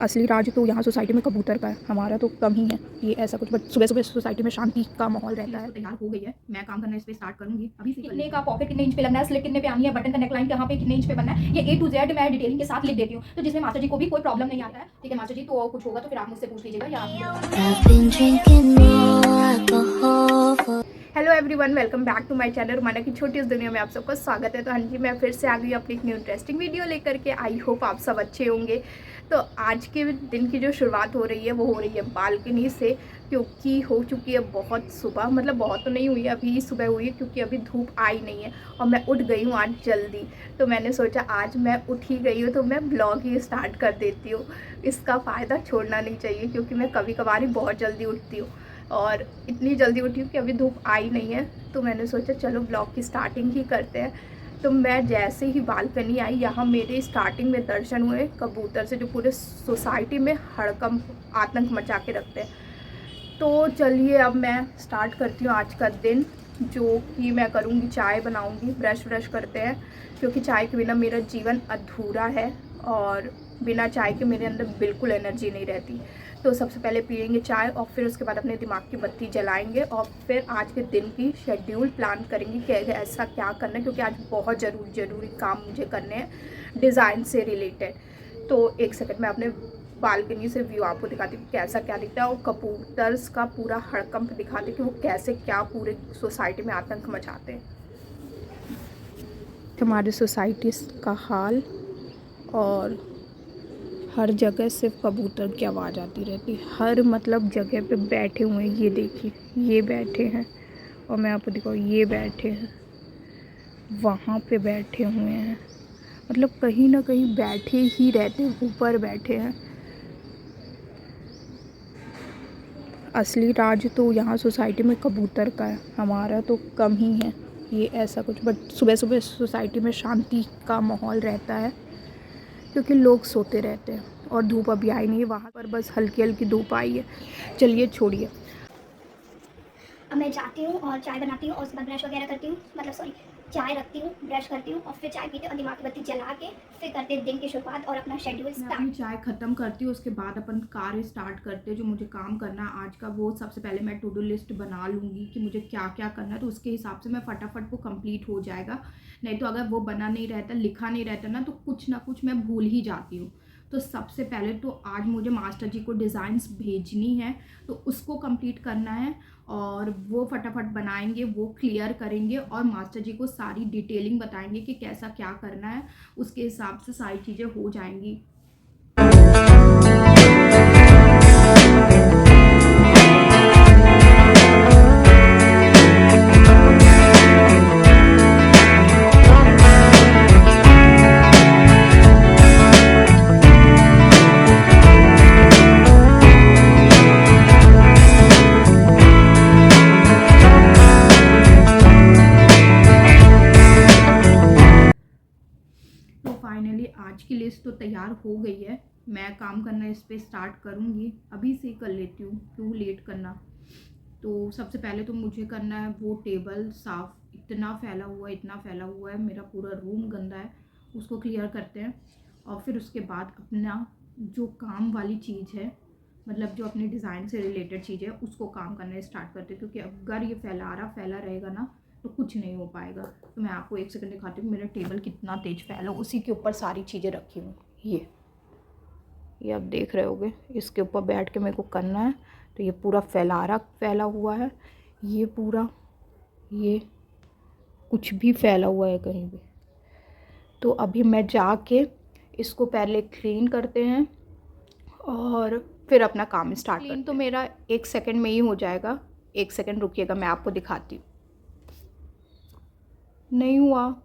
असली राज तो यहाँ सोसाइटी में कबूतर का है, हमारा तो कम ही है ये ऐसा कुछ। बट सुबह सुबह सोसाइटी में शांति का माहौल रहता है। तैयार हो गई है, मैं काम करना इस पे स्टार्ट करूंगी अभी से। कितने का पॉकेट कितने इंच पे लगना है, स्लिट कितने पे आनी है, बटन का नेकलाइन कहाँ पे कितने इंच पे बनना है, ये A to Z मैं डिटेलिंग के साथ लिख देती हूँ, तो जिसमें मास्टर जी को भी कोई प्रॉब्लम नहीं आता है। ठीक है मास्टर जी, तो कुछ होगा तो फिर आप मुझसे पूछ लीजिएगा या hello everyone, welcome back to my channel Rumana की छोटी इस दुनिया में आप सबका स्वागत है। तो हाँ जी, मैं फिर से आ गई अपनी एक न्यू इंटरेस्टिंग वीडियो लेकर के। आई होप आप सब अच्छे होंगे। तो आज के दिन की जो शुरुआत हो रही है वो हो रही है बालकनी से, क्योंकि हो चुकी है बहुत सुबह। मतलब बहुत तो नहीं हुई है, अभी सुबह हुई है क्योंकि अभी धूप आई नहीं है और मैं उठ गई हूँ आज जल्दी। तो मैंने सोचा आज मैं उठ ही गई हूँ तो मैं ब्लॉग ही स्टार्ट कर देती हूँ। इसका फ़ायदा छोड़ना नहीं चाहिए क्योंकि मैं कभी कभार ही बहुत जल्दी उठती हूँ और इतनी जल्दी उठी हूँ कि अभी धूप आई नहीं है। तो मैंने सोचा चलो ब्लॉग की स्टार्टिंग ही करते हैं। तो मैं जैसे ही बालकनी आई, यहाँ मेरे स्टार्टिंग में दर्शन हुए कबूतर से, जो पूरे सोसाइटी में हड़कंप आतंक मचा के रखते हैं। तो चलिए अब मैं स्टार्ट करती हूँ आज का दिन, जो कि मैं करूँगी चाय बनाऊँगी। ब्रश करते हैं क्योंकि चाय के बिना मेरा जीवन अधूरा है और बिना चाय के मेरे अंदर बिल्कुल एनर्जी नहीं रहती। तो सबसे पहले पियेंगे चाय और फिर उसके बाद अपने दिमाग की बत्ती जलाएंगे और फिर आज के दिन की शेड्यूल प्लान करेंगे कि ऐसा क्या करना है, क्योंकि आज बहुत ज़रूरी काम मुझे करने हैं डिज़ाइन से रिलेटेड। तो एक सेकंड में अपने बालकनी से व्यू आपको दिखाती हूँ कैसा क्या दिखता है और कबूतर्स का पूरा हड़कंप दिखाती हूँ कि वो कैसे क्या पूरे सोसाइटी में आतंक मचाते हैं। हमारी सोसाइटी का हाल, और हर जगह सिर्फ कबूतर की आवाज़ आती रहती है। हर मतलब जगह पे बैठे हुए हैं। ये देखिए, ये बैठे हैं और मैं आपको दिखाऊँ, ये बैठे हैं, वहाँ पे बैठे हुए हैं। मतलब कहीं ना कहीं बैठे ही रहते हैं, ऊपर बैठे हैं। असली राज तो यहाँ सोसाइटी में कबूतर का है, हमारा तो कम ही है ये ऐसा कुछ। बट सुबह सुबह सोसाइटी में शांति का माहौल रहता है क्योंकि लोग सोते रहते हैं और धूप अभी आई नहीं है। वहाँ पर बस हल्की हल्की धूप आई है। चलिए छोड़िए। अब मैं जाती हूँ और चाय बनाती हूँ और उसके बाद ब्रश वगैरह करती हूँ, मतलब सॉरी, चाय रखती हूँ, ब्रश करती हूँ और फिर चाय पीते और दिमाग की बत्ती जला के फिर करते हैं दिन की शुरुआत और अपना शेड्यूल मैं अपनी चाय ख़त्म करती हूँ, उसके बाद अपन कार्य स्टार्ट करते हैं। जो मुझे काम करना है आज का, वो सबसे पहले मैं टू डू लिस्ट बना लूँगी कि मुझे क्या क्या करना है, तो उसके हिसाब से मैं फटाफट वो कंप्लीट हो जाएगा। नहीं तो अगर वो बना नहीं रहता, लिखा नहीं रहता ना, तो कुछ ना कुछ मैं भूल ही जाती हूँ। तो सबसे पहले तो आज मुझे मास्टर जी को डिज़ाइंस भेजनी है, तो उसको कंप्लीट करना है और वो फटाफट बनाएंगे, वो क्लियर करेंगे और मास्टर जी को सारी डिटेलिंग बताएंगे कि कैसा क्या करना है। उसके हिसाब से सारी चीज़ें हो जाएंगी। तो फाइनली आज की लिस्ट तो तैयार हो गई है। मैं काम करना इस पे स्टार्ट करूँगी, अभी से ही कर लेती हूँ, क्यों लेट करना। तो सबसे पहले तो मुझे करना है वो टेबल साफ़। इतना फैला हुआ है, मेरा पूरा रूम गंदा है, उसको क्लियर करते हैं। और फिर उसके बाद अपना जो काम वाली चीज़ है, मतलब जो अपने डिज़ाइन से रिलेटेड चीज़ है, उसको काम करना स्टार्ट करते हैं। क्योंकि अगर ये फैला रहेगा ना तो कुछ नहीं हो पाएगा। तो मैं आपको एक सेकंड दिखाती हूँ मेरा टेबल कितना तेज फैला, उसी के ऊपर सारी चीज़ें रखी हूँ। ये आप देख रहे होगे, इसके ऊपर बैठ के मेरे को करना है। तो ये पूरा फैला हुआ है, ये पूरा, ये कुछ भी फैला हुआ है कहीं भी। तो अभी मैं जाके इसको पहले क्लीन करते हैं और फिर अपना काम स्टार्ट करते हैं। तो मेरा एक सेकंड में ही हो जाएगा। एक सेकंड रुकिएगा, मैं आपको दिखाती हूँ। नहीं हुआ।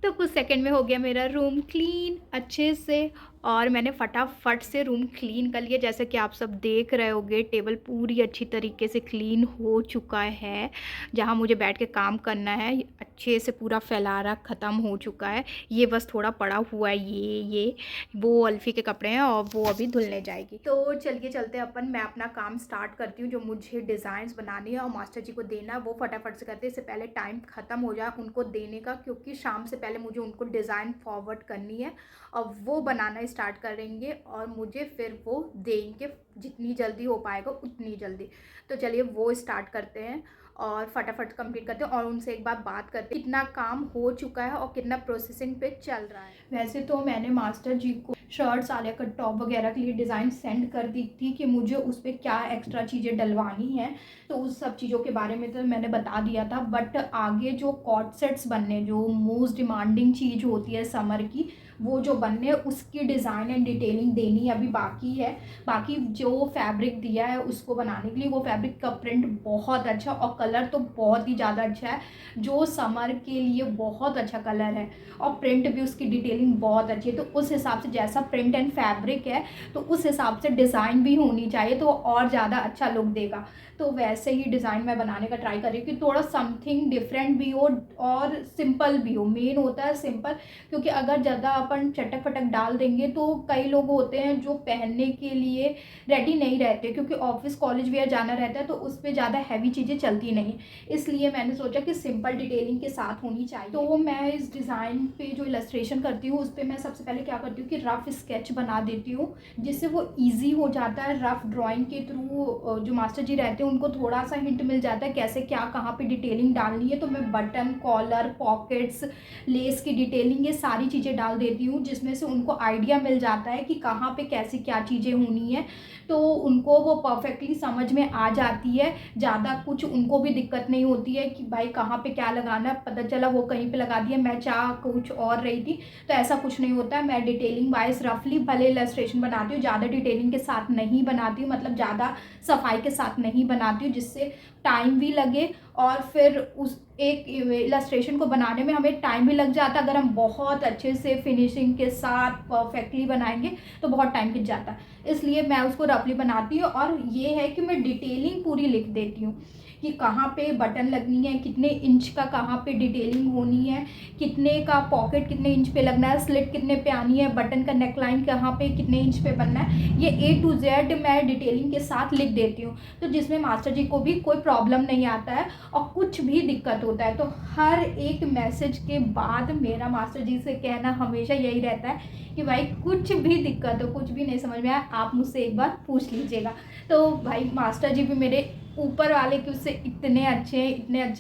तो कुछ सेकंड में हो गया मेरा रूम क्लीन अच्छे से। और मैंने फटाफट से रूम क्लीन कर लिया। जैसे कि आप सब देख रहे होगे, टेबल पूरी अच्छी तरीके से क्लीन हो चुका है। जहाँ मुझे बैठ के काम करना है अच्छे से पूरा फैलारा ख़त्म हो चुका है। ये बस थोड़ा पड़ा हुआ है, ये वो अल्फ़ी के कपड़े हैं और वो अभी धुलने जाएगी। तो चलिए चलते हैं अपन, मैं अपना काम स्टार्ट करती हूँ। जो मुझे डिज़ाइंस बनानी है और मास्टर जी को देना है वो फटाफट से करते हैं, इससे पहले टाइम ख़त्म हो जाए उनको देने का, क्योंकि शाम से पहले मुझे उनको डिज़ाइन फॉरवर्ड करनी है और वो बनाना स्टार्ट करेंगे और मुझे फिर वो देंगे जितनी जल्दी हो पाएगा उतनी जल्दी। तो चलिए वो स्टार्ट करते हैं और फटाफट कंप्लीट करते हैं और उनसे एक बार बात करते हैं कितना काम हो चुका है और कितना प्रोसेसिंग पे चल रहा है। वैसे तो मैंने मास्टर जी को शर्ट्स आलिया कट टॉप वगैरह के लिए डिज़ाइन सेंड कर दी थी कि मुझे उस पर क्या एक्स्ट्रा चीज़ें डलवानी हैं, तो उस सब चीज़ों के बारे में तो मैंने बता दिया था। बट आगे जो कॉर्ड सेट्स बनने, जो मोस्ट डिमांडिंग चीज़ होती है समर की, वो जो बनने उसकी डिज़ाइन एंड डिटेलिंग देनी अभी बाकी है। बाकी जो फैब्रिक दिया है उसको बनाने के लिए, वो फैब्रिक का प्रिंट बहुत अच्छा और कलर तो बहुत ही ज़्यादा अच्छा है, जो समर के लिए बहुत अच्छा कलर है और प्रिंट भी उसकी डिटेलिंग बहुत अच्छी है। तो उस हिसाब से जैसा प्रिंट एंड फैब्रिक है तो उस हिसाब से डिज़ाइन भी होनी चाहिए, तो और ज़्यादा अच्छा लुक देगा। तो वैसे ही डिज़ाइन मैं बनाने का ट्राई कर रही हूँ कि थोड़ा समथिंग डिफरेंट भी हो और सिंपल भी हो। मेन होता है सिंपल, क्योंकि अगर ज़्यादा अपन चटक फटक डाल देंगे तो कई लोग होते हैं जो पहनने के लिए रेडी नहीं रहते, क्योंकि ऑफिस कॉलेज वेयर जाना रहता है तो उस पर ज़्यादा हैवी चीज़ें चलती नहीं। इसलिए मैंने सोचा कि सिंपल डिटेलिंग के साथ होनी चाहिए। तो मैं इस डिज़ाइन पे जो इलस्ट्रेशन करती हूँ उस पर मैं सबसे पहले क्या करती हूँ कि रफ़ स्केच बना देती हूँ, जिससे वो ईजी हो जाता है। रफ़ ड्राइंग के थ्रू जो मास्टर जी रहते हैं उनको थोड़ा सा हिंट मिल जाता है कैसे क्या कहाँ पे डिटेलिंग डालनी है। तो मैं बटन, कॉलर, पॉकेट्स, लेस की डिटेलिंग, ये सारी चीज़ें डाल देती हूँ, जिसमें से उनको आइडिया मिल जाता है कि कहाँ पे कैसी क्या चीज़ें होनी है। तो उनको वो परफेक्टली समझ में आ जाती है, ज़्यादा कुछ उनको भी दिक्कत नहीं होती है कि भाई कहाँ पे क्या लगाना है, पता चला वो कहीं पे लगा दिया, मैं चाह कुछ और रही थी। तो ऐसा कुछ नहीं होता है। मैं डिटेलिंग वाइज रफली भले इलस्ट्रेशन बनाती हूँ, ज़्यादा डिटेलिंग के साथ नहीं बनाती हूँ, मतलब ज़्यादा सफाई के साथ नहीं बनाती हूँ, जिससे टाइम भी लगे और फिर उस एक इलस्ट्रेशन को बनाने में हमें टाइम भी लग जाता है। अगर हम बहुत अच्छे से फिनिशिंग के साथ परफेक्टली बनाएंगे तो बहुत टाइम खिंच जाता है, इसलिए मैं उसको रफली बनाती हूँ। और ये है कि मैं डिटेलिंग पूरी लिख देती हूँ कि कहाँ पे बटन लगनी है, कितने इंच का कहाँ पे डिटेलिंग होनी है, कितने का पॉकेट कितने इंच पे लगना है, स्लिट कितने पे आनी है, बटन का नेकलाइन कहाँ पे कितने इंच पे बनना है, ये A to Z मैं डिटेलिंग के साथ लिख देती हूँ। तो जिसमें मास्टर जी को भी कोई प्रॉब्लम नहीं आता है और कुछ भी दिक्कत होता है तो हर एक मैसेज के बाद मेरा मास्टर जी से कहना हमेशा यही रहता है कि भाई कुछ भी दिक्कत हो, कुछ भी नहीं समझ में आया, आप मुझसे एक बार पूछ लीजिएगा। तो भाई मास्टर जी भी मेरे ऊपर वाले के उससे इतने अच्छे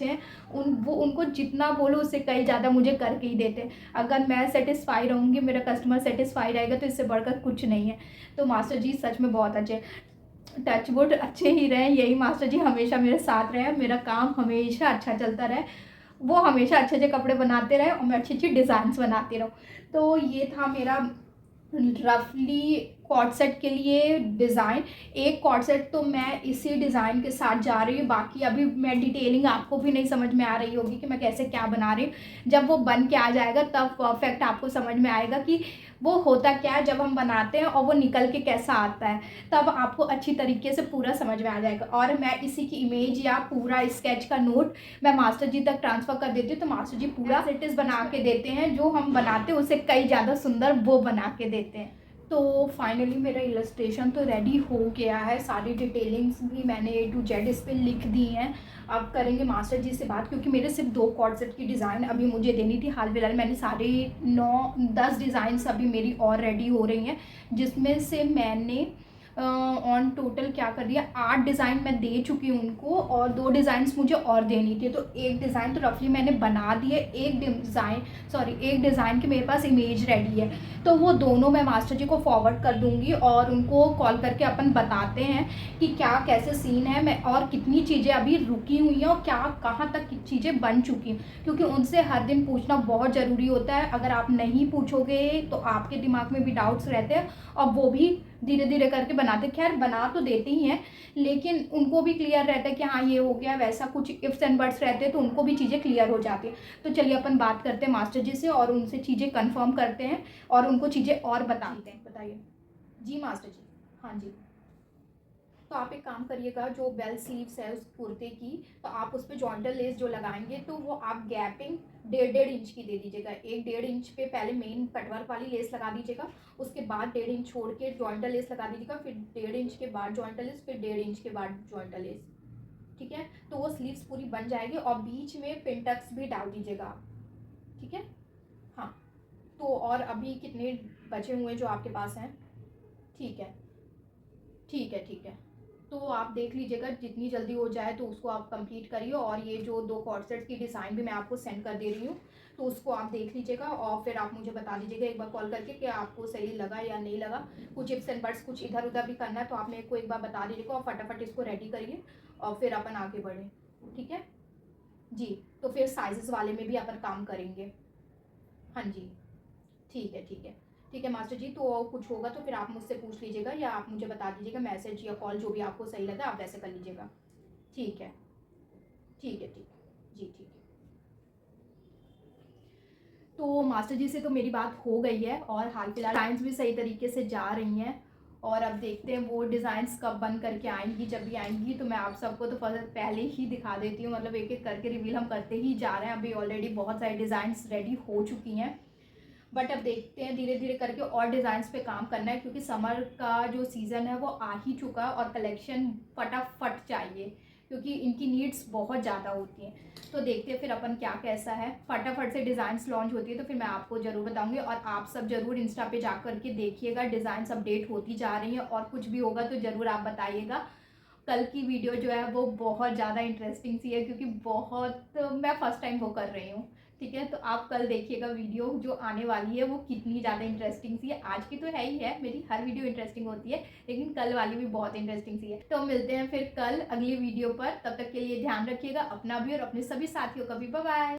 हैं, उनको जितना बोलो उससे कहीं ज़्यादा मुझे करके ही देते हैं। अगर मैं सेटिस्फाई रहूँगी, मेरा कस्टमर सेटिस्फाई रहेगा, तो इससे बढ़कर कुछ नहीं है। तो मास्टर जी सच में बहुत अच्छे हैं, टच वुड अच्छे ही रहे, यही मास्टर जी हमेशा मेरे साथ रहे, मेरा काम हमेशा अच्छा चलता रहे, वो हमेशा अच्छे अच्छे कपड़े बनाते रहे और मैं अच्छी अच्छी डिज़ाइंस बनाती रहूँ। तो ये था मेरा रफली कॉर्ड सेट के लिए डिज़ाइन। एक कॉर्ड सेट तो मैं इसी डिज़ाइन के साथ जा रही हूँ, बाकी अभी मैं डिटेलिंग आपको भी नहीं समझ में आ रही होगी कि मैं कैसे क्या बना रही हूँ। जब वो बन के आ जाएगा तब परफेक्ट आपको समझ में आएगा कि वो होता क्या है जब हम बनाते हैं और वो निकल के कैसा आता है, तब आपको अच्छी तरीके से पूरा समझ में आ जाएगा। और मैं इसी की इमेज या पूरा स्केच का नोट मैं मास्टर जी तक ट्रांसफ़र कर देती हूँ, तो मास्टर जी पूरा सेटिस बना के देते हैं, जो हम बनाते हैं उससे कई ज़्यादा सुंदर वो बना के देते हैं। तो फाइनली मेरा इलस्ट्रेशन तो रेडी हो गया है, सारी डिटेलिंग्स भी मैंने A to Z इस पर लिख दी हैं। अब करेंगे मास्टर जी से बात, क्योंकि मेरे सिर्फ 2 कॉर्ड सेट की डिज़ाइन अभी मुझे देनी थी। हाल फिलहाल मैंने सारे 9-10 डिज़ाइंस अभी मेरी और रेडी हो रही हैं, जिसमें से मैंने ऑन टोटल क्या कर दिया, 8 डिज़ाइन मैं दे चुकी हूँ उनको और 2 डिज़ाइंस मुझे और देनी थी। तो एक डिज़ाइन तो रफली मैंने बना दिए, एक डिज़ाइन की मेरे पास इमेज रेडी है, तो वो दोनों मैं मास्टर जी को फॉरवर्ड कर दूँगी और उनको कॉल करके अपन बताते हैं कि क्या कैसे सीन है, मैं और कितनी चीज़ें अभी रुकी हुई हैं और क्या कहाँ तक चीज़ें बन चुकी हैं, क्योंकि उनसे हर दिन पूछना बहुत ज़रूरी होता है। अगर आप नहीं पूछोगे तो आपके दिमाग में भी डाउट्स रहते हैं और वो भी धीरे धीरे करके बनाते, खैर बना तो देते ही हैं, लेकिन उनको भी क्लियर रहता है कि हाँ ये हो गया, वैसा कुछ इफ्स एंड बट्स रहते हैं तो उनको भी चीज़ें क्लियर हो जाती है। तो चलिए अपन बात करते हैं मास्टर जी से और उनसे चीज़ें कंफर्म करते हैं और उनको चीज़ें और बताते हैं। बताइए जी मास्टर जी। हाँ जी, तो आप एक काम करिएगा, जो बेल स्लीव्स है उस कुर्ते की, तो आप उस पर जॉइंटर लेस जो लगाएंगे तो वो आप गैपिंग 1.5 इंच की दे दीजिएगा। 1-1.5 इंच पे पहले मेन कटवर्क वाली लेस लगा दीजिएगा, उसके बाद 1.5 इंच छोड़ के जॉइंटर लेस लगा दीजिएगा, फिर 1.5 इंच के बाद जॉइंटर लेस, फिर 1.5 इंच के बाद जॉइंटर लेस। ठीक है, तो वो स्लीव्स पूरी बन जाएगी और बीच में पिन-टक्स भी डाल दीजिएगा आप। ठीक है, हाँ। तो और अभी कितने बचे हुए जो आपके पास हैं? ठीक है, ठीक है, ठीक है। तो आप देख लीजिएगा, जितनी जल्दी हो जाए तो उसको आप कंप्लीट करिए, और ये जो 2 कॉर्सेट्स की डिज़ाइन भी मैं आपको सेंड कर दे रही हूँ, तो उसको आप देख लीजिएगा और फिर आप मुझे बता दीजिएगा एक बार कॉल करके कि आपको सही लगा या नहीं लगा। कुछ इफ्स एंड बट्स कुछ इधर उधर भी करना है तो आप मेरे को एक बार बता दीजिएगा और फटाफट इसको रेडी करिए और फिर अपन आगे बढ़ें। ठीक है जी, तो फिर साइजेस वाले में भी अपन काम करेंगे। हाँ जी, ठीक है, ठीक है। ठीक है मास्टर जी, तो और कुछ होगा तो फिर आप मुझसे पूछ लीजिएगा या आप मुझे बता दीजिएगा, मैसेज या कॉल जो भी आपको सही लगे आप वैसे कर लीजिएगा। ठीक है, ठीक है, ठीक है। जी, ठीक है। तो मास्टर जी से तो मेरी बात हो गई है और हाल फिलहाल डिज़ाइंस भी सही तरीके से जा रही हैं, और अब देखते हैं वो डिज़ाइंस कब बन करके आएंगी। जब भी आएंगी तो मैं आप सबको तो पहले ही दिखा देती हूँ, मतलब एक एक करके रिवील हम करते ही जा रहे हैं। अभी ऑलरेडी बहुत सारी डिज़ाइंस रेडी हो चुकी हैं, बट अब देखते हैं धीरे धीरे करके और डिज़ाइंस पे काम करना है, क्योंकि समर का जो सीज़न है वो आ ही चुका है और कलेक्शन फटाफट चाहिए, क्योंकि इनकी नीड्स बहुत ज़्यादा होती हैं। तो देखते हैं फिर अपन क्या कैसा है, फटाफट से डिज़ाइंस लॉन्च होती है तो फिर मैं आपको ज़रूर बताऊंगी, और आप सब ज़रूर इंस्टा पे जा करके देखिएगा, डिज़ाइंस अपडेट होती जा रही हैं, और कुछ भी होगा तो ज़रूर आप बताइएगा। कल की वीडियो जो है वो बहुत ज़्यादा इंटरेस्टिंग सी है, क्योंकि बहुत मैं फ़र्स्ट टाइम वो कर रही हूँ। ठीक है, तो आप कल देखिएगा वीडियो जो आने वाली है वो कितनी ज़्यादा इंटरेस्टिंग सी है। आज की तो है ही है, मेरी हर वीडियो इंटरेस्टिंग होती है, लेकिन कल वाली भी बहुत इंटरेस्टिंग सी है। तो मिलते हैं फिर कल अगली वीडियो पर, तब तक के लिए ध्यान रखिएगा अपना भी और अपने सभी साथियों का भी। Bye bye.